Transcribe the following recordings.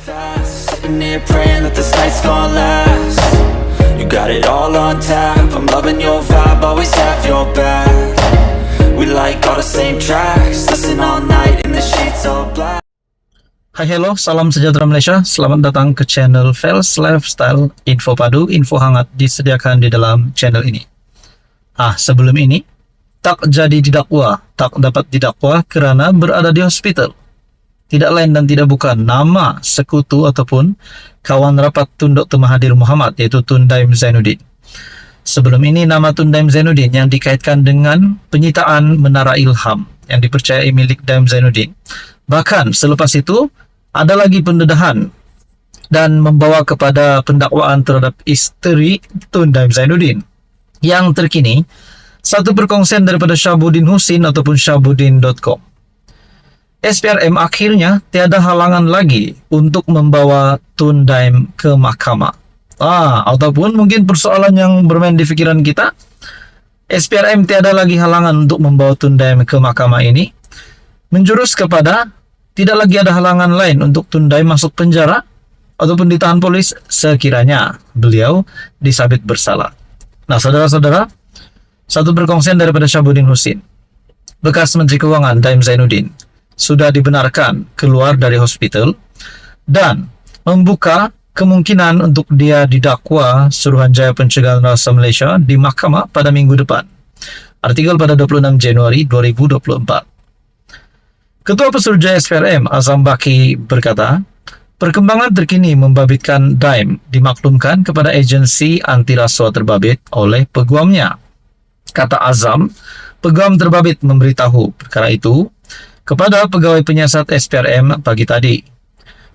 fast, sitting here praying that this night's gonna last. You got it all on tap, I'm loving your vibe, always have your back. We like all the same tracks, listen all night in the sheets all black. Hai hello, salam sejahtera Malaysia. Selamat datang ke channel Fels Lifestyle. Info padu, info hangat disediakan di dalam channel ini. Sebelum ini, tak jadi didakwa, tak dapat didakwa kerana berada di hospital. Tidak lain dan tidak bukan nama sekutu ataupun kawan rapat Tun Dr. Mahathir Mohamad, yaitu Tun Daim Zainuddin. Sebelum ini, nama Tun Daim Zainuddin yang dikaitkan dengan penyitaan Menara Ilham yang dipercayai milik Daim Zainuddin. Bahkan selepas itu, ada lagi pendedahan dan membawa kepada pendakwaan terhadap isteri Tun Daim Zainuddin. Yang terkini, satu perkongsian daripada Shahabuddin Husin ataupun shahabuddin.com. SPRM akhirnya tiada halangan lagi untuk membawa Tun Daim ke mahkamah. Ataupun mungkin persoalan yang bermain di fikiran kita, SPRM tiada lagi halangan untuk membawa Tun Daim ke mahkamah ini, menjurus kepada tidak lagi ada halangan lain untuk Tun Daim masuk penjara ataupun ditahan polis sekiranya beliau disabit bersalah. Nah, saudara-saudara, satu perkongsian daripada Shahabuddin Husin. Bekas Menteri Keuangan Daim Zainuddin sudah dibenarkan keluar dari hospital dan membuka kemungkinan untuk dia didakwa Suruhanjaya Pencegahan Rasa Malaysia di mahkamah pada minggu depan. Artikel pada 26 Januari 2024. Ketua Pesuruhjaya SPRM Azam Baki berkata, perkembangan terkini membabitkan Daim dimaklumkan kepada agensi anti rasuah terbabit oleh peguamnya. Kata Azam, peguam terbabit memberitahu perkara itu kepada pegawai penyiasat SPRM pagi tadi.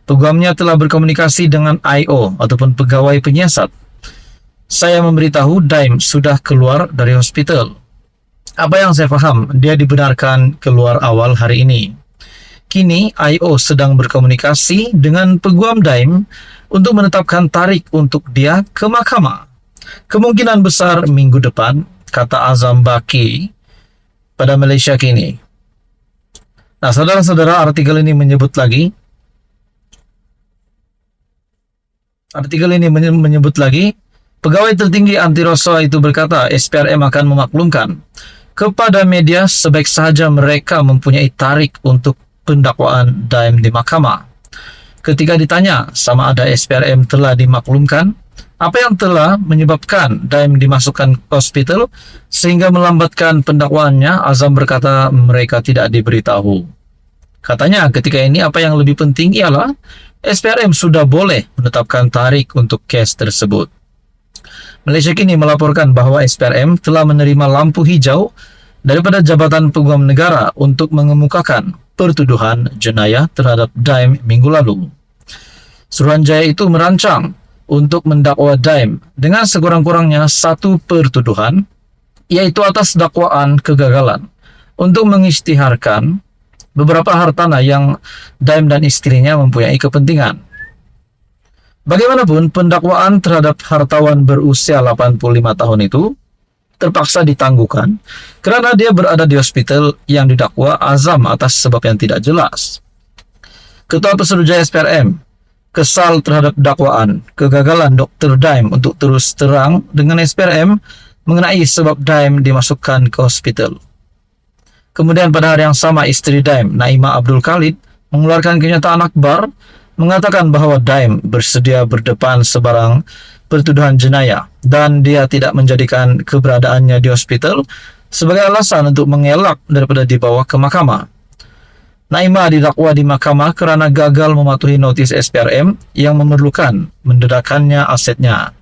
Peguamnya telah berkomunikasi dengan IO ataupun pegawai penyiasat. Saya memberitahu Daim sudah keluar dari hospital. Apa yang saya faham, dia dibenarkan keluar awal hari ini. Kini IO sedang berkomunikasi dengan peguam Daim untuk menetapkan tarikh untuk dia ke mahkamah. Kemungkinan besar minggu depan, kata Azam Baki pada Malaysia Kini. Nah, saudara-saudara, artikel ini menyebut lagi, pegawai tertinggi anti rasuah itu berkata SPRM akan memaklumkan kepada media sebaik sahaja mereka mempunyai tarikh untuk pendakwaan Daim di mahkamah. Ketika ditanya sama ada SPRM telah dimaklumkan, apa yang telah menyebabkan Daim dimasukkan ke hospital sehingga melambatkan pendakwaannya, Azam berkata mereka tidak diberitahu. Katanya ketika ini apa yang lebih penting ialah SPRM sudah boleh menetapkan tarikh untuk kes tersebut. Malaysia Kini melaporkan bahwa SPRM telah menerima lampu hijau daripada Jabatan Peguam Negara untuk mengemukakan pertuduhan jenayah terhadap Daim minggu lalu. Suruhanjaya itu merancang untuk mendakwa Daim dengan sekurang-kurangnya satu pertuduhan, yaitu atas dakwaan kegagalan untuk mengisytiharkan beberapa hartanah yang Daim dan istrinya mempunyai kepentingan. Bagaimanapun, pendakwaan terhadap hartawan berusia 85 tahun itu terpaksa ditangguhkan kerana dia berada di hospital yang didakwa Azam atas sebab yang tidak jelas. Ketua Pesuruhjaya SPRM kesal terhadap dakwaan kegagalan Dr. Daim untuk terus terang dengan SPRM mengenai sebab Daim dimasukkan ke hospital. Kemudian pada hari yang sama, isteri Daim, Naimah Abdul Khalid, mengeluarkan kenyataan akhbar mengatakan bahawa Daim bersedia berdepan sebarang pertuduhan jenayah dan dia tidak menjadikan keberadaannya di hospital sebagai alasan untuk mengelak daripada dibawa ke mahkamah. Naimah didakwa di mahkamah kerana gagal mematuhi notis SPRM yang memerlukan mendedakannya asetnya.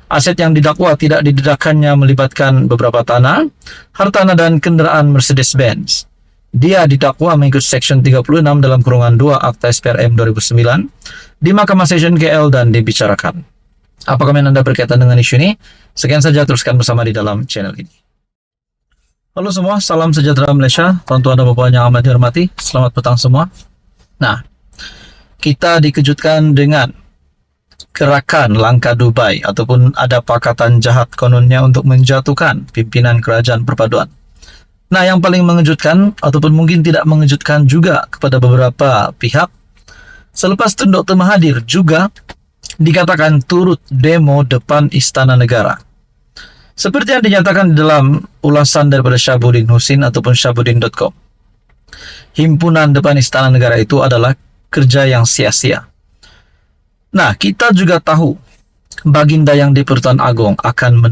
Aset yang didakwa tidak didedakannya melibatkan beberapa tanah, hartanah dan kenderaan Mercedes-Benz. Dia didakwa mengikut Seksyen 36 dalam kurungan 2 Akta SPRM 2009 di Mahkamah Session KL dan dibicarakan. Apa komen Anda berkaitan dengan isu ini? Sekian saja, teruskan bersama di dalam channel ini. Halo semua, salam sejahtera Malaysia, tuan-tuan dan puan yang amat dihormati, selamat petang semua. Nah, kita dikejutkan dengan gerakan langkah Dubai ataupun ada pakatan jahat kononnya untuk menjatuhkan pimpinan kerajaan perpaduan. Nah, yang paling mengejutkan ataupun mungkin tidak mengejutkan juga kepada beberapa pihak, Selepas Tun Dr. Mahathir juga dikatakan turut demo depan Istana Negara. Seperti yang dinyatakan dalam ulasan daripada Syahabuddin Husin ataupun syahabuddin.com. Himpunan depan Istana Negara itu adalah kerja yang sia-sia. Nah, kita juga tahu Baginda yang di Pertuan Agong akan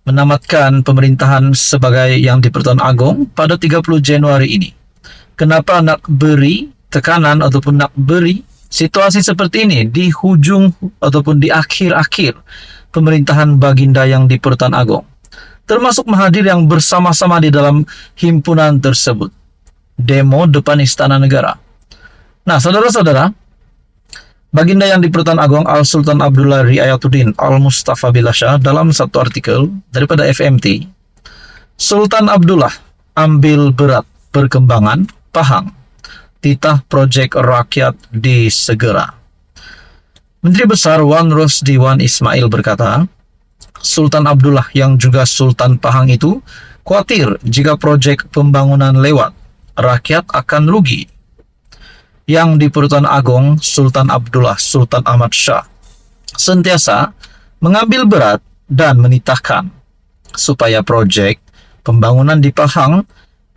menamatkan pemerintahan sebagai yang di Pertuan Agong pada 30 Januari ini. Kenapa nak beri tekanan ataupun nak beri situasi seperti ini di hujung ataupun di akhir-akhir pemerintahan Baginda yang di Pertuan Agong, termasuk Mahathir yang bersama-sama di dalam himpunan tersebut, demo depan Istana Negara. Nah, saudara-saudara, Baginda yang di Pertuan Agong Al-Sultan Abdullah Riayatuddin Al-Mustafa Bilasha dalam satu artikel daripada FMT, Sultan Abdullah ambil berat perkembangan Pahang, titah projek rakyat disegera. Menteri Besar Wan Rosdi Wan Ismail berkata, Sultan Abdullah yang juga Sultan Pahang itu khawatir jika projek pembangunan lewat, rakyat akan rugi. Yang di Pertuan Agong, Sultan Abdullah Sultan Ahmad Shah sentiasa mengambil berat dan menitahkan supaya projek pembangunan di Pahang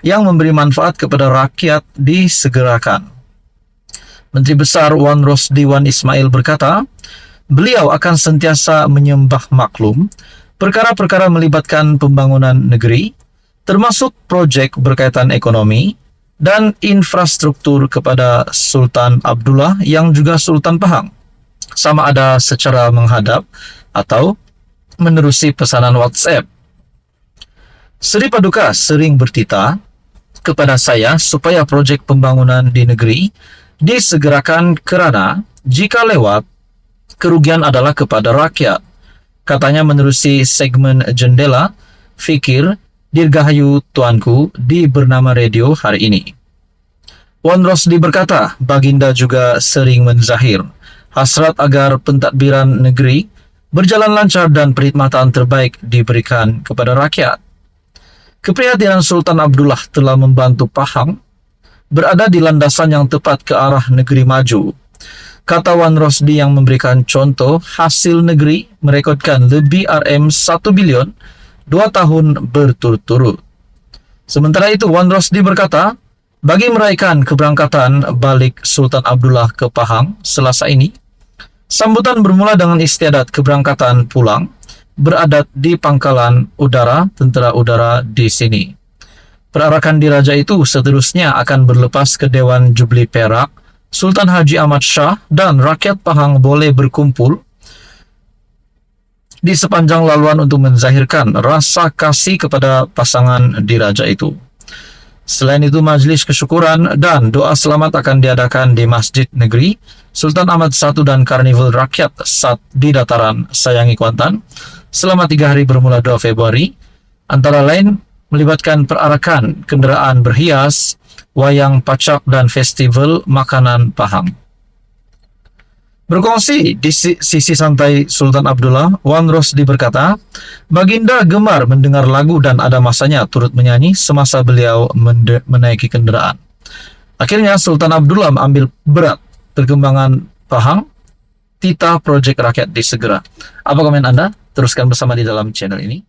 yang memberi manfaat kepada rakyat disegerakan. Menteri Besar Wan Rosdi Wan Ismail berkata, beliau akan sentiasa menyembah maklum perkara-perkara melibatkan pembangunan negeri, termasuk projek berkaitan ekonomi dan infrastruktur kepada Sultan Abdullah yang juga Sultan Pahang, sama ada secara menghadap atau menerusi pesanan WhatsApp. Sri Paduka sering bertitah kepada saya supaya projek pembangunan di negeri disegerakan kerana jika lewat, kerugian adalah kepada rakyat. Katanya menerusi segmen Jendela Fikir Dirgahayu Tuanku di Bernama Radio hari ini. Wan Rosdi berkata, Baginda juga sering menzahir hasrat agar pentadbiran negeri berjalan lancar dan perkhidmatan terbaik diberikan kepada rakyat. Keprihatinan Sultan Abdullah telah membantu Pahang berada di landasan yang tepat ke arah negeri maju. Kata Wan Rosdi yang memberikan contoh hasil negeri merekodkan lebih RM1 bilion 2 tahun berturut-turut. Sementara itu, Wan Rosdi berkata, bagi meraihkan keberangkatan balik Sultan Abdullah ke Pahang Selasa ini, sambutan bermula dengan istiadat keberangkatan pulang beradat di pangkalan udara Tentera Udara di sini. Perarakan diraja itu seterusnya akan berlepas ke Dewan Jubli Perak. Sultan Haji Ahmad Shah dan rakyat Pahang boleh berkumpul di sepanjang laluan untuk menzahirkan rasa kasih kepada pasangan diraja itu. Selain itu, majlis kesyukuran dan doa selamat akan diadakan di Masjid Negeri Sultan Ahmad I dan Karnival Rakyat Sat di Dataran Sayangi Kuantan selama 3 hari bermula 2 Februari, antara lain melibatkan perarakan kenderaan berhias, wayang pacak dan festival makanan Pahang. Berkongsi di sisi santai Sultan Abdullah, Wan Rosdi berkata, Baginda gemar mendengar lagu dan ada masanya turut menyanyi semasa beliau menaiki kenderaan. Akhirnya Sultan Abdullah mengambil berat perkembangan Pahang, titah projek rakyat disegera. Apa komen Anda? Teruskan bersama di dalam channel ini.